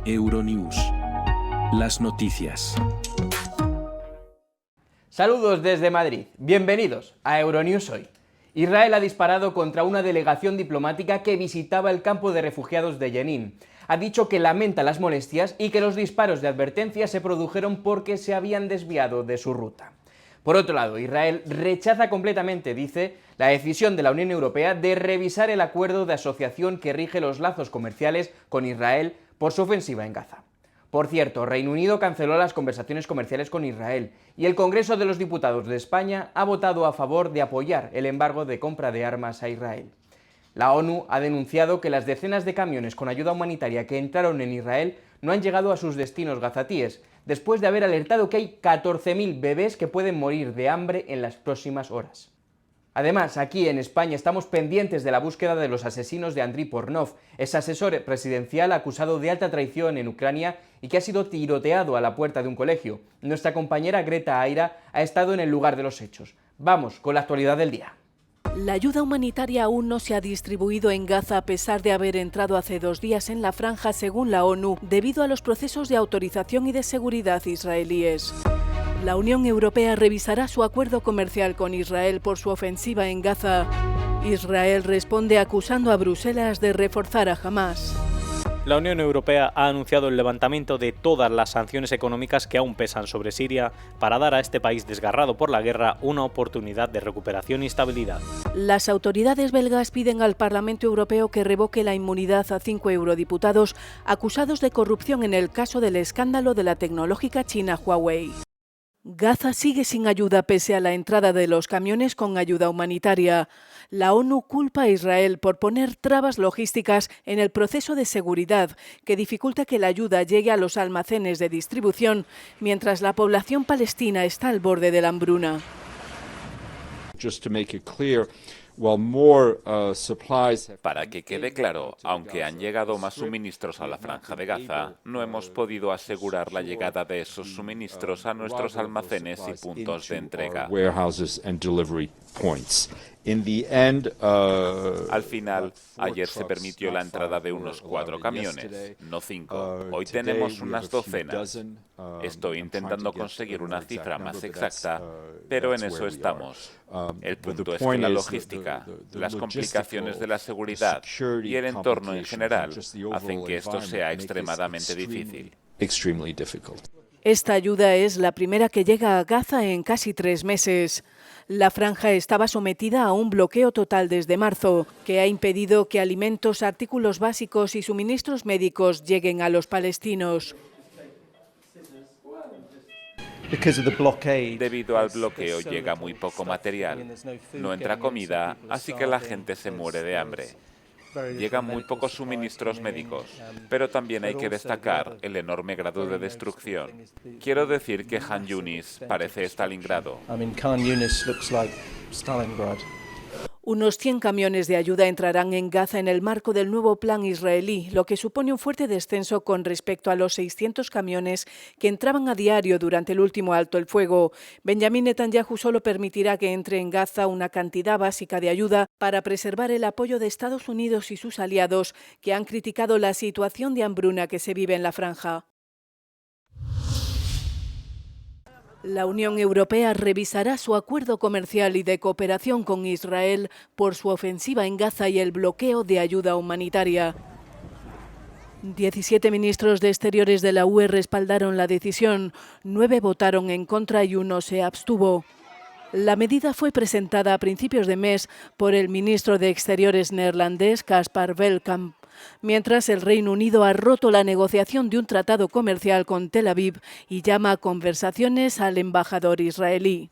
Euronews. Las noticias. Saludos desde Madrid. Bienvenidos a Euronews hoy. Israel ha disparado contra una delegación diplomática que visitaba el campo de refugiados de Jenin. Ha dicho que lamenta las molestias y que los disparos de advertencia se produjeron porque se habían desviado de su ruta. Por otro lado, Israel rechaza completamente, dice, la decisión de la Unión Europea de revisar el acuerdo de asociación que rige los lazos comerciales con Israel por su ofensiva en Gaza. Por cierto, Reino Unido canceló las conversaciones comerciales con Israel y el Congreso de los Diputados de España ha votado a favor de apoyar el embargo de compra de armas a Israel. La ONU ha denunciado que las decenas de camiones con ayuda humanitaria que entraron en Israel no han llegado a sus destinos gazatíes, después de haber alertado que hay 14.000 bebés que pueden morir de hambre en las próximas horas. Además, aquí en España estamos pendientes de la búsqueda de los asesinos de Andriy Pornov, ese asesor presidencial acusado de alta traición en Ucrania y que ha sido tiroteado a la puerta de un colegio. Nuestra compañera Greta Aira ha estado en el lugar de los hechos. Vamos con la actualidad del día. La ayuda humanitaria aún no se ha distribuido en Gaza a pesar de haber entrado hace 2 días en la franja según la ONU, debido a los procesos de autorización y de seguridad israelíes. La Unión Europea revisará su acuerdo comercial con Israel por su ofensiva en Gaza. Israel responde acusando a Bruselas de reforzar a Hamás. La Unión Europea ha anunciado el levantamiento de todas las sanciones económicas que aún pesan sobre Siria para dar a este país desgarrado por la guerra una oportunidad de recuperación y estabilidad. Las autoridades belgas piden al Parlamento Europeo que revoque la inmunidad a 5 eurodiputados acusados de corrupción en el caso del escándalo de la tecnológica china Huawei. Gaza sigue sin ayuda pese a la entrada de los camiones con ayuda humanitaria. La ONU culpa a Israel por poner trabas logísticas en el proceso de seguridad que dificulta que la ayuda llegue a los almacenes de distribución, mientras la población palestina está al borde de la hambruna. Para que quede claro, aunque han llegado más suministros a la Franja de Gaza, no hemos podido asegurar la llegada de esos suministros a nuestros almacenes y puntos de entrega. Al final, ayer se permitió la entrada de unos 4 camiones, no 5. Hoy tenemos unas docenas. Estoy intentando conseguir una cifra más exacta, pero en eso estamos. El punto es que la logística, las complicaciones de la seguridad y el entorno en general hacen que esto sea extremadamente difícil. Esta ayuda es la primera que llega a Gaza en casi 3 meses. La franja estaba sometida a un bloqueo total desde marzo, que ha impedido que alimentos, artículos básicos y suministros médicos lleguen a los palestinos. Debido al bloqueo llega muy poco material, no entra comida, así que la gente se muere de hambre. Llegan muy pocos suministros médicos, pero también hay que destacar el enorme grado de destrucción. Quiero decir que Han Yunis parece Stalingrado. Unos 100 camiones de ayuda entrarán en Gaza en el marco del nuevo plan israelí, lo que supone un fuerte descenso con respecto a los 600 camiones que entraban a diario durante el último alto el fuego. Benjamín Netanyahu solo permitirá que entre en Gaza una cantidad básica de ayuda para preservar el apoyo de Estados Unidos y sus aliados, que han criticado la situación de hambruna que se vive en la franja. La Unión Europea revisará su acuerdo comercial y de cooperación con Israel por su ofensiva en Gaza y el bloqueo de ayuda humanitaria. 17 ministros de Exteriores de la UE respaldaron la decisión, 9 votaron en contra y 1 se abstuvo. La medida fue presentada a principios de mes por el ministro de Exteriores neerlandés Caspar Veldkamp, mientras el Reino Unido ha roto la negociación de un tratado comercial con Tel Aviv y llama a conversaciones al embajador israelí.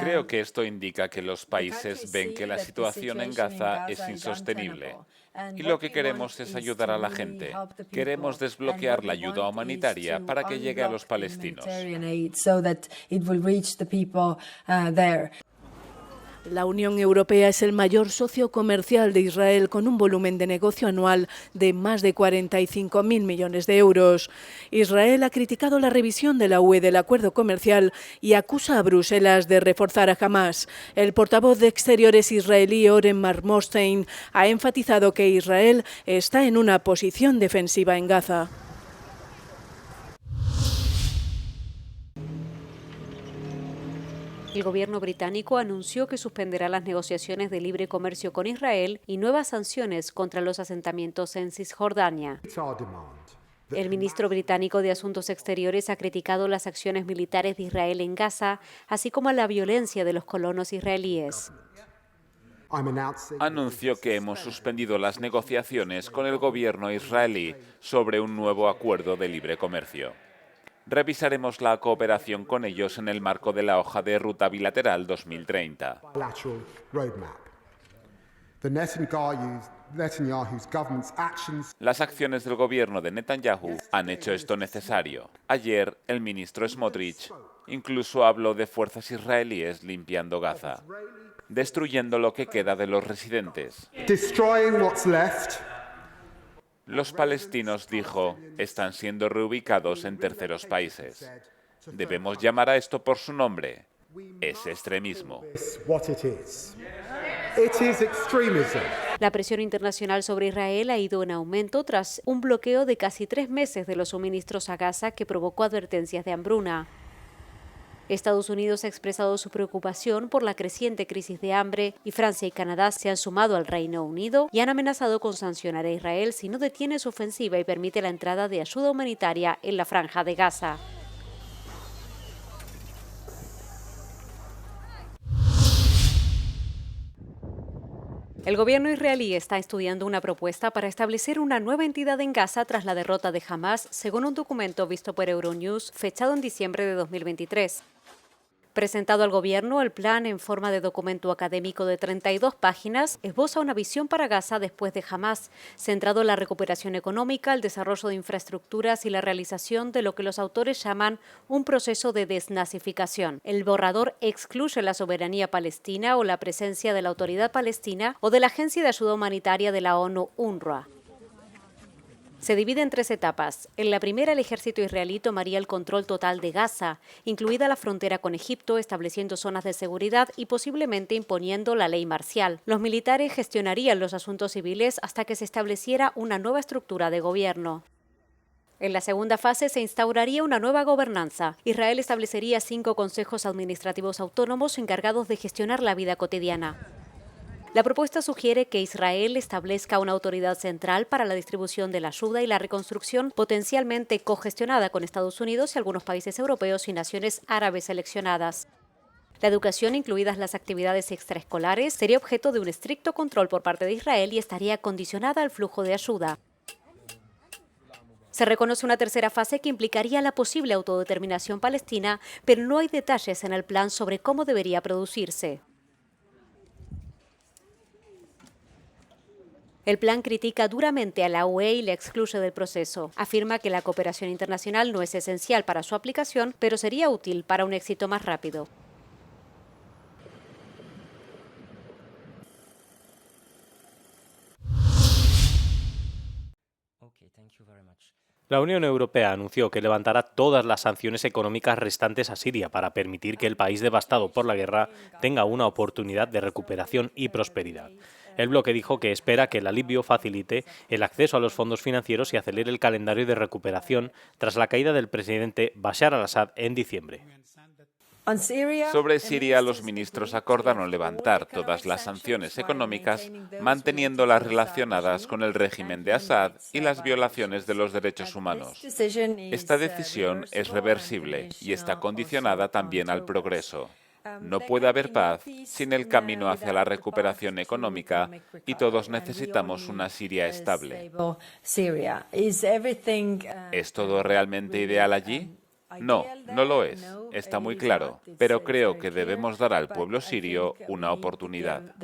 Creo que esto indica que los países ven que la situación en Gaza es insostenible. Y lo que queremos es ayudar a la gente. Queremos desbloquear la ayuda humanitaria para que llegue a los palestinos. La Unión Europea es el mayor socio comercial de Israel, con un volumen de negocio anual de más de 45.000 millones de euros. Israel ha criticado la revisión de la UE del acuerdo comercial y acusa a Bruselas de reforzar a Hamás. El portavoz de Exteriores israelí, Oren Marmorstein, ha enfatizado que Israel está en una posición defensiva en Gaza. El gobierno británico anunció que suspenderá las negociaciones de libre comercio con Israel y nuevas sanciones contra los asentamientos en Cisjordania. El ministro británico de Asuntos Exteriores ha criticado las acciones militares de Israel en Gaza, así como la violencia de los colonos israelíes. Anunció que hemos suspendido las negociaciones con el gobierno israelí sobre un nuevo acuerdo de libre comercio. Revisaremos la cooperación con ellos en el marco de la hoja de ruta bilateral 2030. Las acciones del gobierno de Netanyahu han hecho esto necesario. Ayer, el ministro Smotrich incluso habló de fuerzas israelíes limpiando Gaza, destruyendo lo que queda de los residentes. Los palestinos, dijo, están siendo reubicados en terceros países. Debemos llamar a esto por su nombre. Es extremismo. La presión internacional sobre Israel ha ido en aumento tras un bloqueo de casi 3 meses de los suministros a Gaza que provocó advertencias de hambruna. Estados Unidos ha expresado su preocupación por la creciente crisis de hambre y Francia y Canadá se han sumado al Reino Unido y han amenazado con sancionar a Israel si no detiene su ofensiva y permite la entrada de ayuda humanitaria en la Franja de Gaza. El gobierno israelí está estudiando una propuesta para establecer una nueva entidad en Gaza tras la derrota de Hamás, según un documento visto por Euronews, fechado en diciembre de 2023. Presentado al gobierno, el plan, en forma de documento académico de 32 páginas, esboza una visión para Gaza después de Hamás, centrado en la recuperación económica, el desarrollo de infraestructuras y la realización de lo que los autores llaman un proceso de desnazificación. El borrador excluye la soberanía palestina o la presencia de la Autoridad Palestina o de la Agencia de Ayuda Humanitaria de la ONU, UNRWA. Se divide en 3 etapas. En la primera, el ejército israelí tomaría el control total de Gaza, incluida la frontera con Egipto, estableciendo zonas de seguridad y posiblemente imponiendo la ley marcial. Los militares gestionarían los asuntos civiles hasta que se estableciera una nueva estructura de gobierno. En la segunda fase se instauraría una nueva gobernanza. Israel establecería 5 consejos administrativos autónomos encargados de gestionar la vida cotidiana. La propuesta sugiere que Israel establezca una autoridad central para la distribución de la ayuda y la reconstrucción, potencialmente cogestionada con Estados Unidos y algunos países europeos y naciones árabes seleccionadas. La educación, incluidas las actividades extraescolares, sería objeto de un estricto control por parte de Israel y estaría condicionada al flujo de ayuda. Se reconoce una tercera fase que implicaría la posible autodeterminación palestina, pero no hay detalles en el plan sobre cómo debería producirse. El plan critica duramente a la UE y la excluye del proceso. Afirma que la cooperación internacional no es esencial para su aplicación, pero sería útil para un éxito más rápido. La Unión Europea anunció que levantará todas las sanciones económicas restantes a Siria para permitir que el país devastado por la guerra tenga una oportunidad de recuperación y prosperidad. El bloque dijo que espera que el alivio facilite el acceso a los fondos financieros y acelere el calendario de recuperación tras la caída del presidente Bashar al-Assad en diciembre. Sobre Siria, los ministros acordaron levantar todas las sanciones económicas, manteniendo las relacionadas con el régimen de Assad y las violaciones de los derechos humanos. Esta decisión es reversible y está condicionada también al progreso. No puede haber paz sin el camino hacia la recuperación económica y todos necesitamos una Siria estable. ¿Es todo realmente ideal allí? No, no lo es. Está muy claro. Pero creo que debemos dar al pueblo sirio una oportunidad.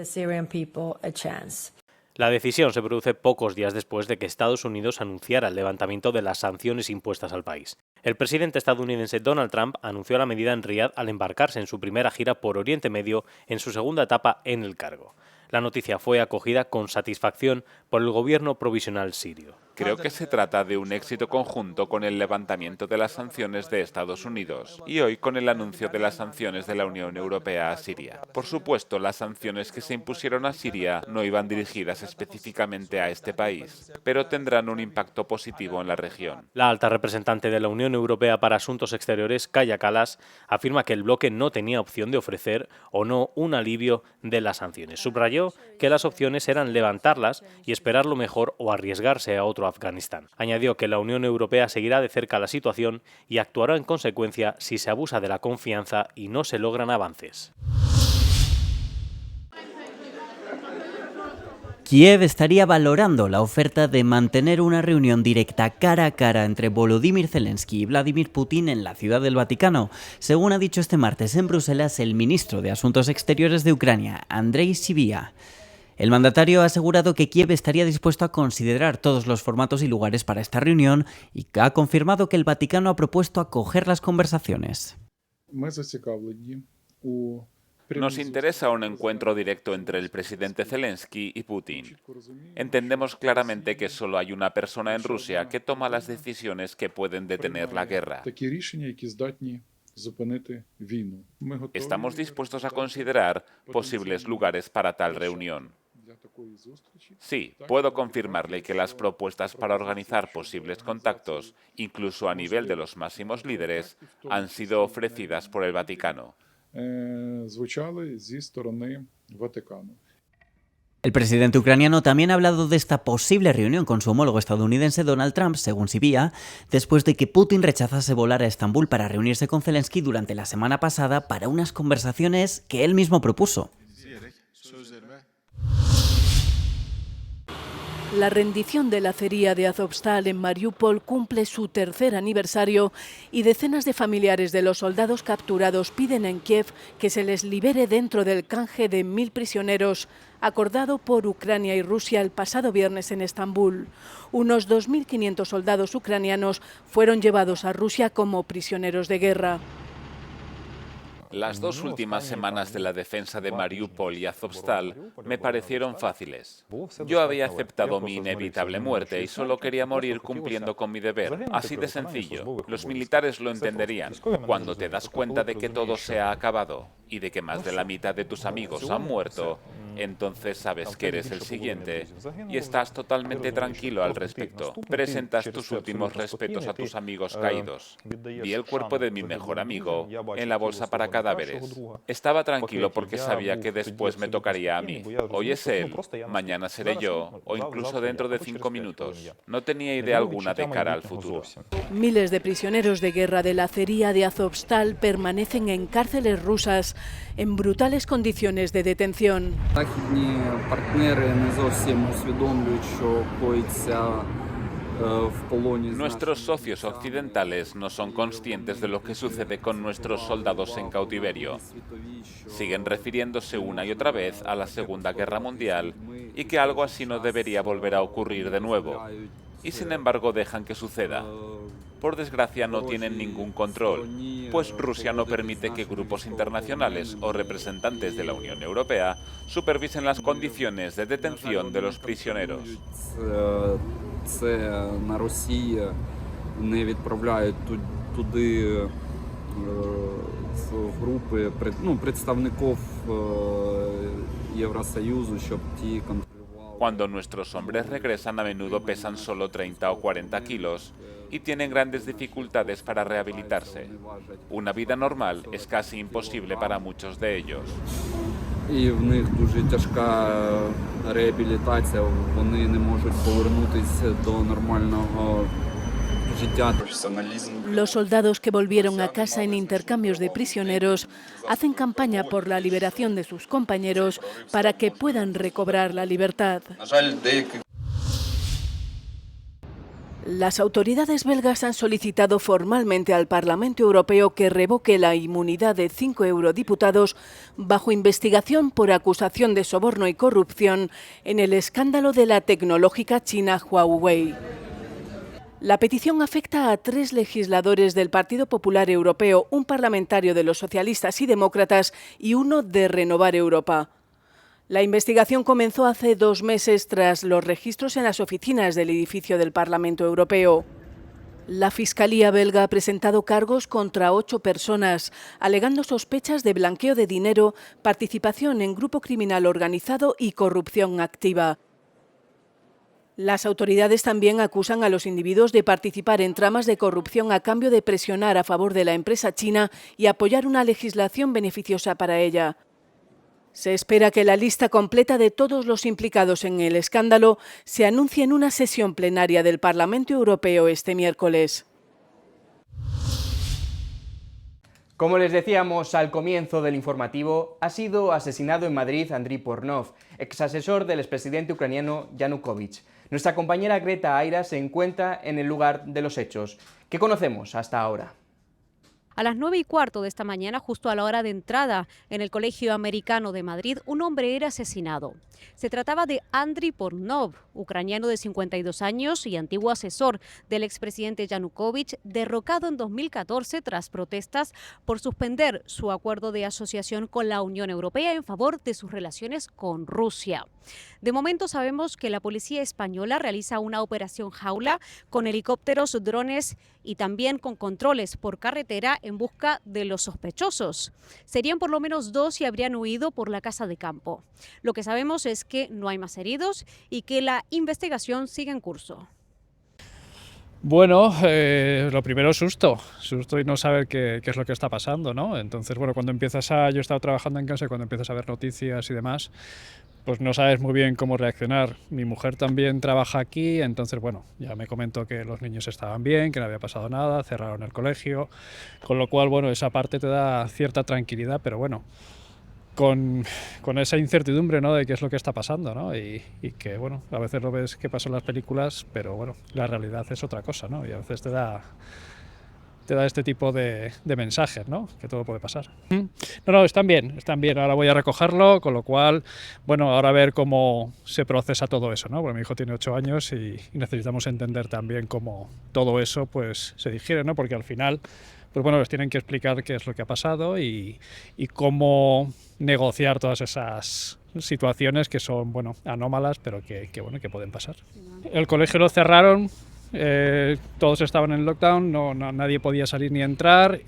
La decisión se produce pocos días después de que Estados Unidos anunciara el levantamiento de las sanciones impuestas al país. El presidente estadounidense Donald Trump anunció la medida en Riad al embarcarse en su primera gira por Oriente Medio en su segunda etapa en el cargo. La noticia fue acogida con satisfacción por el gobierno provisional sirio. Creo que se trata de un éxito conjunto con el levantamiento de las sanciones de Estados Unidos y hoy con el anuncio de las sanciones de la Unión Europea a Siria. Por supuesto, las sanciones que se impusieron a Siria no iban dirigidas específicamente a este país, pero tendrán un impacto positivo en la región. La alta representante de la Unión Europea para Asuntos Exteriores, Kaja Kallas, afirma que el bloque no tenía opción de ofrecer o no un alivio de las sanciones. Subrayó que las opciones eran levantarlas y esperar lo mejor o arriesgarse a otro Afganistán. Añadió que la Unión Europea seguirá de cerca la situación y actuará en consecuencia si se abusa de la confianza y no se logran avances. Kiev estaría valorando la oferta de mantener una reunión directa cara a cara entre Volodymyr Zelensky y Vladimir Putin en la Ciudad del Vaticano, según ha dicho este martes en Bruselas el ministro de Asuntos Exteriores de Ucrania, Andrei Sybiha. El mandatario ha asegurado que Kiev estaría dispuesto a considerar todos los formatos y lugares para esta reunión y ha confirmado que el Vaticano ha propuesto acoger las conversaciones. Nos interesa un encuentro directo entre el presidente Zelensky y Putin. Entendemos claramente que solo hay una persona en Rusia que toma las decisiones que pueden detener la guerra. Estamos dispuestos a considerar posibles lugares para tal reunión. Sí, puedo confirmarle que las propuestas para organizar posibles contactos, incluso a nivel de los máximos líderes, han sido ofrecidas por el Vaticano. El presidente ucraniano también ha hablado de esta posible reunión con su homólogo estadounidense Donald Trump, según Sybiha, después de que Putin rechazase volar a Estambul para reunirse con Zelensky durante la semana pasada para unas conversaciones que él mismo propuso. La rendición de la acería de Azovstal en Mariupol cumple su tercer aniversario y decenas de familiares de los soldados capturados piden en Kiev que se les libere dentro del canje de 1.000 prisioneros acordado por Ucrania y Rusia el pasado viernes en Estambul. Unos 2.500 soldados ucranianos fueron llevados a Rusia como prisioneros de guerra. Las dos últimas semanas de la defensa de Mariupol y Azovstal me parecieron fáciles. Yo había aceptado mi inevitable muerte y solo quería morir cumpliendo con mi deber. Así de sencillo. Los militares lo entenderían. Cuando te das cuenta de que todo se ha acabado y de que más de la mitad de tus amigos han muerto, entonces sabes que eres el siguiente y estás totalmente tranquilo al respecto. Presentas tus últimos respetos a tus amigos caídos. Vi el cuerpo de mi mejor amigo en la bolsa para cadáveres. Estaba tranquilo porque sabía que después me tocaría a mí. Hoy es él, mañana seré yo, o incluso dentro de 5 minutos. No tenía idea alguna de cara al futuro. Miles de prisioneros de guerra de la acería de Azovstal permanecen en cárceles rusas en brutales condiciones de detención. Nuestros socios occidentales no son conscientes de lo que sucede con nuestros soldados en cautiverio. Siguen refiriéndose una y otra vez a la Segunda Guerra Mundial y que algo así no debería volver a ocurrir de nuevo. Y sin embargo dejan que suceda. Por desgracia no tienen ningún control, pues Rusia no permite que grupos internacionales o representantes de la Unión Europea supervisen las condiciones de detención de los prisioneros. Cuando nuestros hombres regresan, a menudo pesan solo 30 o 40 kilos y tienen grandes dificultades para rehabilitarse. Una vida normal es casi imposible para muchos de ellos. Los soldados que volvieron a casa en intercambios de prisioneros hacen campaña por la liberación de sus compañeros para que puedan recobrar la libertad. Las autoridades belgas han solicitado formalmente al Parlamento Europeo que revoque la inmunidad de 5 eurodiputados bajo investigación por acusación de soborno y corrupción en el escándalo de la tecnológica china Huawei. La petición afecta a 3 legisladores del Partido Popular Europeo, un parlamentario de los socialistas y demócratas y uno de Renovar Europa. La investigación comenzó hace 2 meses tras los registros en las oficinas del edificio del Parlamento Europeo. La Fiscalía belga ha presentado cargos contra 8 personas, alegando sospechas de blanqueo de dinero, participación en grupo criminal organizado y corrupción activa. Las autoridades también acusan a los individuos de participar en tramas de corrupción a cambio de presionar a favor de la empresa china y apoyar una legislación beneficiosa para ella. Se espera que la lista completa de todos los implicados en el escándalo se anuncie en una sesión plenaria del Parlamento Europeo este miércoles. Como les decíamos al comienzo del informativo, ha sido asesinado en Madrid Andriy Pornov, exasesor del expresidente ucraniano Yanukovych. Nuestra compañera Greta Aira se encuentra en el lugar de los hechos. ¿Qué conocemos hasta ahora? A las 9:15 de esta mañana, justo a la hora de entrada en el Colegio Americano de Madrid, un hombre era asesinado. Se trataba de Andriy Pornov, ucraniano de 52 años y antiguo asesor del expresidente Yanukovych, derrocado en 2014 tras protestas por suspender su acuerdo de asociación con la Unión Europea en favor de sus relaciones con Rusia. De momento sabemos que la policía española realiza una operación jaula con helicópteros, drones y también con controles por carretera en busca de los sospechosos. Serían por lo menos 2 y habrían huido por la casa de campo. Lo que sabemos es que no hay más heridos y que la investigación sigue en curso. Bueno, lo primero susto y no saber qué es lo que está pasando, ¿no? Entonces, bueno, yo he estado trabajando en casa y cuando empiezas a ver noticias y demás, pues no sabes muy bien cómo reaccionar. Mi mujer también trabaja aquí, entonces, bueno, ya me comentó que los niños estaban bien, que no había pasado nada, cerraron el colegio, con lo cual, bueno, esa parte te da cierta tranquilidad, pero bueno, con esa incertidumbre, ¿no?, de qué es lo que está pasando, ¿no? Y que, bueno, a veces lo ves que pasa en las películas, pero bueno, la realidad es otra cosa, ¿no? Y a veces te da este tipo de mensajes, ¿no?, que todo puede pasar. No, están bien, ahora voy a recogerlo, con lo cual, bueno, ahora a ver cómo se procesa todo eso, ¿no? Porque mi hijo tiene 8 años y necesitamos entender también cómo todo eso, pues, se digiere, ¿no? Porque al final, pues bueno, les tienen que explicar qué es lo que ha pasado y cómo negociar todas esas situaciones que son, bueno, anómalas, pero que pueden pasar. El colegio lo cerraron, todos estaban en lockdown, nadie podía salir ni entrar,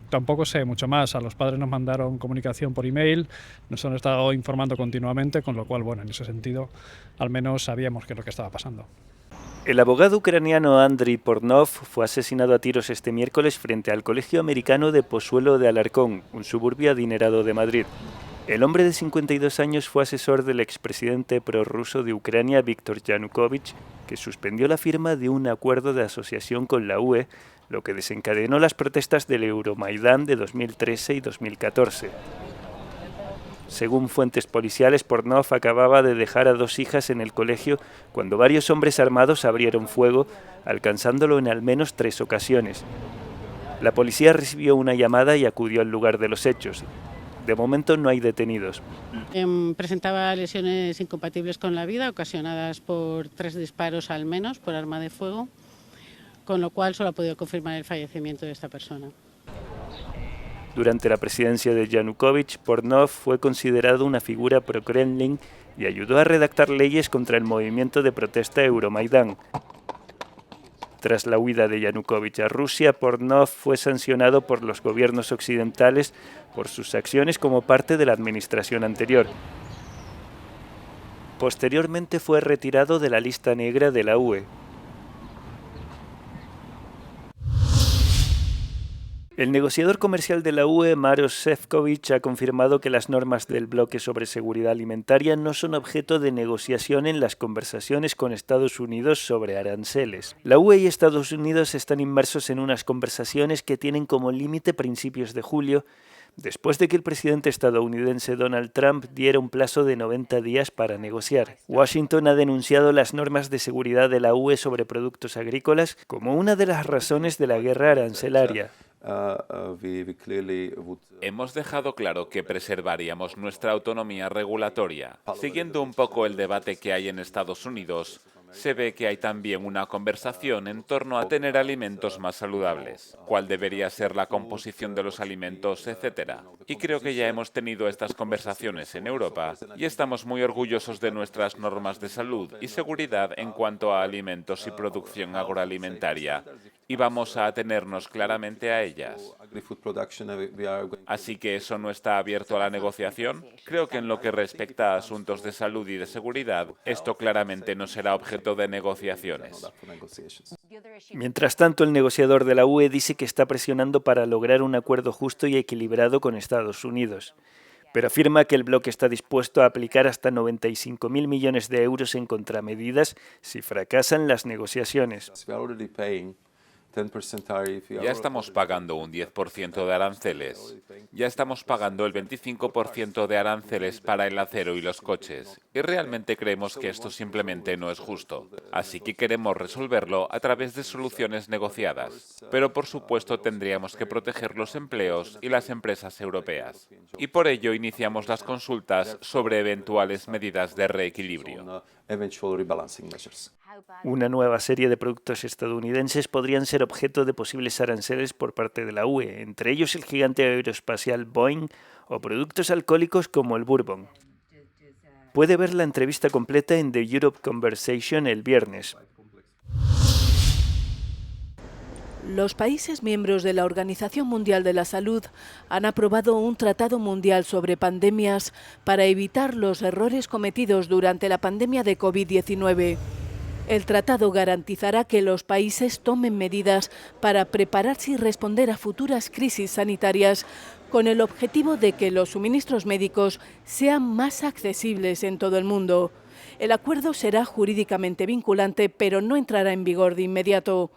tampoco sé mucho más. A los padres nos mandaron comunicación por email, nos han estado informando continuamente, con lo cual, bueno, en ese sentido, al menos sabíamos qué es lo que estaba pasando. El abogado ucraniano Andriy Pornov fue asesinado a tiros este miércoles frente al Colegio Americano de Pozuelo de Alarcón, un suburbio adinerado de Madrid. El hombre de 52 años fue asesor del expresidente prorruso de Ucrania, Viktor Yanukovych, que suspendió la firma de un acuerdo de asociación con la UE, lo que desencadenó las protestas del Euromaidán de 2013 y 2014. Según fuentes policiales, Pornov acababa de dejar a 2 hijas en el colegio cuando varios hombres armados abrieron fuego, alcanzándolo en al menos 3 ocasiones. La policía recibió una llamada y acudió al lugar de los hechos. De momento no hay detenidos. Presentaba lesiones incompatibles con la vida, ocasionadas por 3 disparos al menos por arma de fuego, con lo cual solo ha podido confirmar el fallecimiento de esta persona. Durante la presidencia de Yanukovych, Pornov fue considerado una figura pro-Kremlin y ayudó a redactar leyes contra el movimiento de protesta Euromaidán. Tras la huida de Yanukovych a Rusia, Pornov fue sancionado por los gobiernos occidentales por sus acciones como parte de la administración anterior. Posteriormente fue retirado de la lista negra de la UE. El negociador comercial de la UE, Maroš Šefčovič, ha confirmado que las normas del bloque sobre seguridad alimentaria no son objeto de negociación en las conversaciones con Estados Unidos sobre aranceles. La UE y Estados Unidos están inmersos en unas conversaciones que tienen como límite principios de julio, después de que el presidente estadounidense Donald Trump diera un plazo de 90 días para negociar. Washington ha denunciado las normas de seguridad de la UE sobre productos agrícolas como una de las razones de la guerra arancelaria. Hemos dejado claro que preservaríamos nuestra autonomía regulatoria. Siguiendo un poco el debate que hay en Estados Unidos, se ve que hay también una conversación en torno a tener alimentos más saludables, cuál debería ser la composición de los alimentos, etc. Y creo que ya hemos tenido estas conversaciones en Europa y estamos muy orgullosos de nuestras normas de salud y seguridad en cuanto a alimentos y producción agroalimentaria, y vamos a atenernos claramente a ellas. Así que eso no está abierto a la negociación. Creo que en lo que respecta a asuntos de salud y de seguridad, esto claramente no será objeto de negociaciones. Mientras tanto, el negociador de la UE dice que está presionando para lograr un acuerdo justo y equilibrado con Estados Unidos, pero afirma que el bloque está dispuesto a aplicar hasta 95.000 millones de euros en contramedidas si fracasan las negociaciones. Ya estamos pagando un 10% de aranceles. Ya estamos pagando el 25% de aranceles para el acero y los coches. Y realmente creemos que esto simplemente no es justo. Así que queremos resolverlo a través de soluciones negociadas. Pero por supuesto tendríamos que proteger los empleos y las empresas europeas. Y por ello iniciamos las consultas sobre eventuales medidas de reequilibrio. Una nueva serie de productos estadounidenses podrían ser objeto de posibles aranceles por parte de la UE, entre ellos el gigante aeroespacial Boeing o productos alcohólicos como el bourbon. Puede ver la entrevista completa en The Europe Conversation el viernes. Los países miembros de la Organización Mundial de la Salud han aprobado un tratado mundial sobre pandemias para evitar los errores cometidos durante la pandemia de COVID-19. El tratado garantizará que los países tomen medidas para prepararse y responder a futuras crisis sanitarias con el objetivo de que los suministros médicos sean más accesibles en todo el mundo. El acuerdo será jurídicamente vinculante, pero no entrará en vigor de inmediato.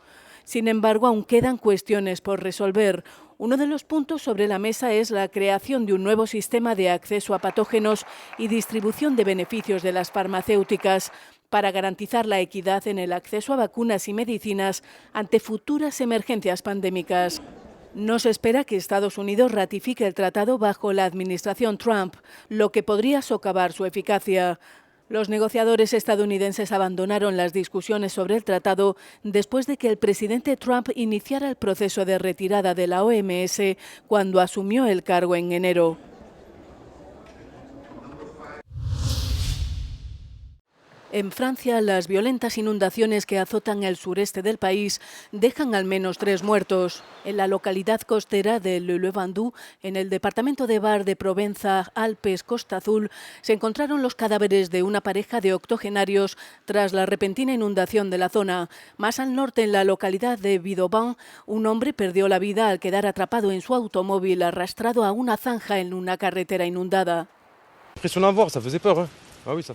Sin embargo, aún quedan cuestiones por resolver. Uno de los puntos sobre la mesa es la creación de un nuevo sistema de acceso a patógenos y distribución de beneficios de las farmacéuticas para garantizar la equidad en el acceso a vacunas y medicinas ante futuras emergencias pandémicas. No se espera que Estados Unidos ratifique el tratado bajo la administración Trump, lo que podría socavar su eficacia. Los negociadores estadounidenses abandonaron las discusiones sobre el tratado después de que el presidente Trump iniciara el proceso de retirada de la OMS cuando asumió el cargo en enero. En Francia, las violentas inundaciones que azotan el sureste del país dejan al menos 3 muertos. En la localidad costera de Le-Vendoux, en el departamento de Var de Provenza, Alpes, Costa Azul, se encontraron los cadáveres de una pareja de octogenarios tras la repentina inundación de la zona. Más al norte, en la localidad de Vidoban, un hombre perdió la vida al quedar atrapado en su automóvil arrastrado a una zanja en una carretera inundada.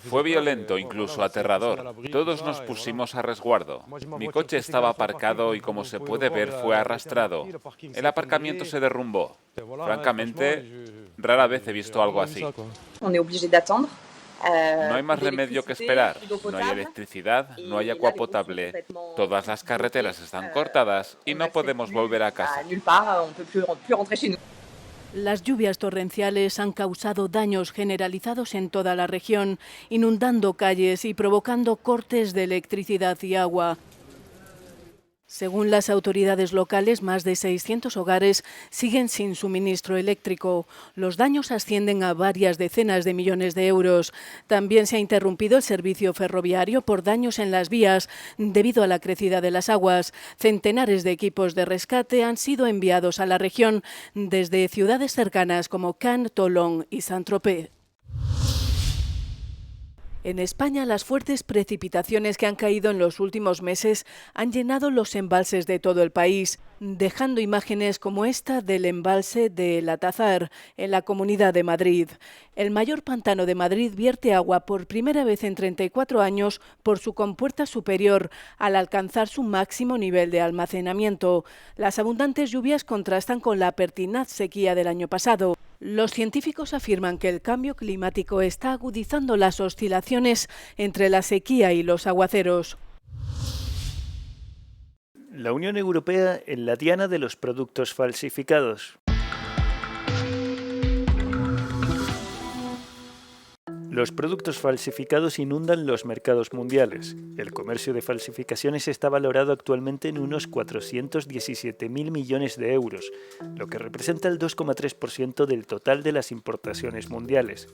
Fue violento, incluso aterrador. Todos nos pusimos a resguardo. Mi coche estaba aparcado y, como se puede ver, fue arrastrado. El aparcamiento se derrumbó. Francamente, rara vez he visto algo así. No hay más remedio que esperar. No hay electricidad, no hay agua potable. Todas las carreteras están cortadas y no podemos volver a casa. Las lluvias torrenciales han causado daños generalizados en toda la región, inundando calles y provocando cortes de electricidad y agua. Según las autoridades locales, más de 600 hogares siguen sin suministro eléctrico. Los daños ascienden a varias decenas de millones de euros. También se ha interrumpido el servicio ferroviario por daños en las vías debido a la crecida de las aguas. Centenares de equipos de rescate han sido enviados a la región desde ciudades cercanas como Cannes, Toulon y Saint-Tropez. En España, las fuertes precipitaciones que han caído en los últimos meses han llenado los embalses de todo el país, dejando imágenes como esta del embalse de El Atazar, en la Comunidad de Madrid. El mayor pantano de Madrid vierte agua por primera vez en 34 años por su compuerta superior, al alcanzar su máximo nivel de almacenamiento. Las abundantes lluvias contrastan con la pertinaz sequía del año pasado. Los científicos afirman que el cambio climático está agudizando las oscilaciones entre la sequía y los aguaceros. La Unión Europea en la diana de los productos falsificados. Los productos falsificados inundan los mercados mundiales. El comercio de falsificaciones está valorado actualmente en unos 417.000 millones de euros, lo que representa el 2,3% del total de las importaciones mundiales.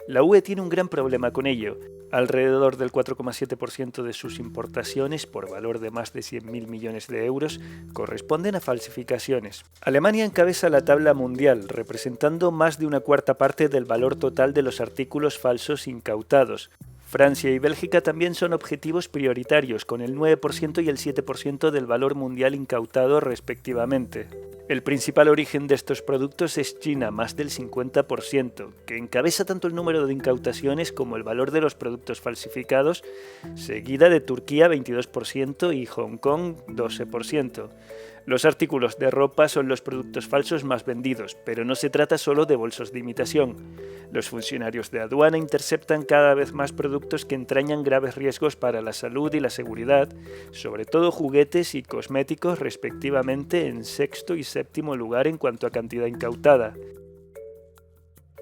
La UE tiene un gran problema con ello. Alrededor del 4,7% de sus importaciones, por valor de más de 100.000 millones de euros, corresponden a falsificaciones. Alemania encabeza la tabla mundial, representando más de una cuarta parte del valor total de los artículos falsos incautados. Francia y Bélgica también son objetivos prioritarios, con el 9% y el 7% del valor mundial incautado respectivamente. El principal origen de estos productos es China, más del 50%, que encabeza tanto el número de incautaciones como el valor de los productos falsificados, seguida de Turquía 22% y Hong Kong 12%. Los artículos de ropa son los productos falsos más vendidos, pero no se trata solo de bolsos de imitación. Los funcionarios de aduana interceptan cada vez más productos que entrañan graves riesgos para la salud y la seguridad, sobre todo juguetes y cosméticos respectivamente en sexto y séptimo lugar en cuanto a cantidad incautada.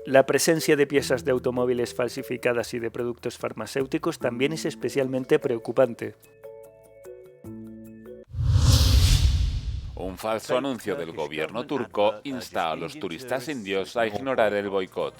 La presencia de piezas de automóviles falsificadas y de productos farmacéuticos también es especialmente preocupante. Un falso anuncio del gobierno turco insta a los turistas indios a ignorar el boicot.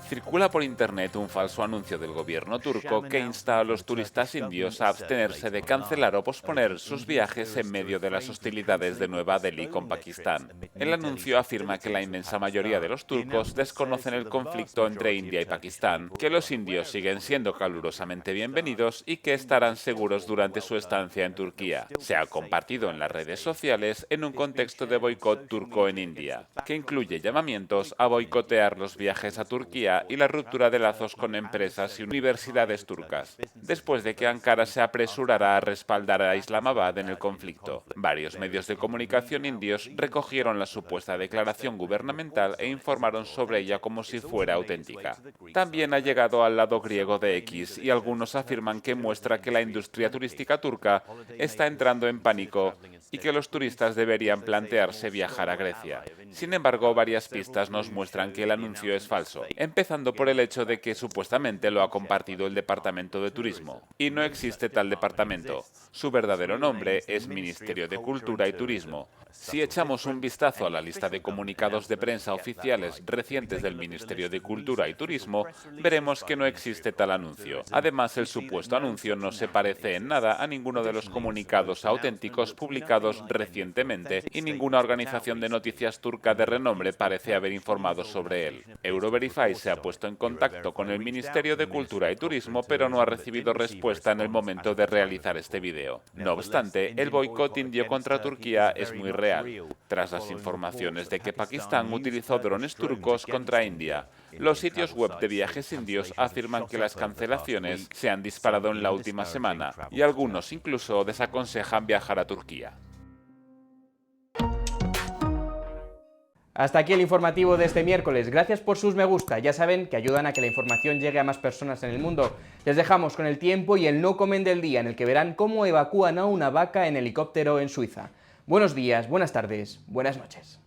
Circula por internet un falso anuncio del gobierno turco que insta a los turistas indios a abstenerse de cancelar o posponer sus viajes en medio de las hostilidades de Nueva Delhi con Pakistán. El anuncio afirma que la inmensa mayoría de los turcos desconocen el conflicto entre India y Pakistán, que los indios siguen siendo calurosamente bienvenidos y que estarán seguros durante su estancia en Turquía. Se ha compartido en las redes sociales en un contexto de boicot turco en India, que incluye llamamientos a boicotear los viajes a Turquía y la ruptura de lazos con empresas y universidades turcas, después de que Ankara se apresurara a respaldar a Islamabad en el conflicto. Varios medios de comunicación indios recogieron la supuesta declaración gubernamental e informaron sobre ella como si fuera auténtica. También ha llegado al lado griego de X y algunos afirman que muestra que la industria turística turca está entrando en pánico y que los turistas deberían plantearse viajar a Grecia. Sin embargo, varias pistas nos muestran que el anuncio es falso, empezando por el hecho de que supuestamente lo ha compartido el Departamento de Turismo. Y no existe tal departamento. Su verdadero nombre es Ministerio de Cultura y Turismo. Si echamos un vistazo a la lista de comunicados de prensa oficiales recientes del Ministerio de Cultura y Turismo, veremos que no existe tal anuncio. Además, el supuesto anuncio no se parece en nada a ninguno de los comunicados auténticos publicados recientemente y ninguna organización de noticias turca de renombre parece haber informado sobre él. Euroverify se ha puesto en contacto con el Ministerio de Cultura y Turismo, pero no ha recibido respuesta en el momento de realizar este vídeo. No obstante, el boicot indio contra Turquía es muy real, tras las informaciones de que Pakistán utilizó drones turcos contra India. Los sitios web de viajes indios afirman que las cancelaciones se han disparado en la última semana y algunos incluso desaconsejan viajar a Turquía. Hasta aquí el informativo de este miércoles. Gracias por sus me gusta. Ya saben que ayudan a que la información llegue a más personas en el mundo. Les dejamos con el tiempo y el no comen del día, en el que verán cómo evacúan a una vaca en helicóptero en Suiza. Buenos días, buenas tardes, buenas noches.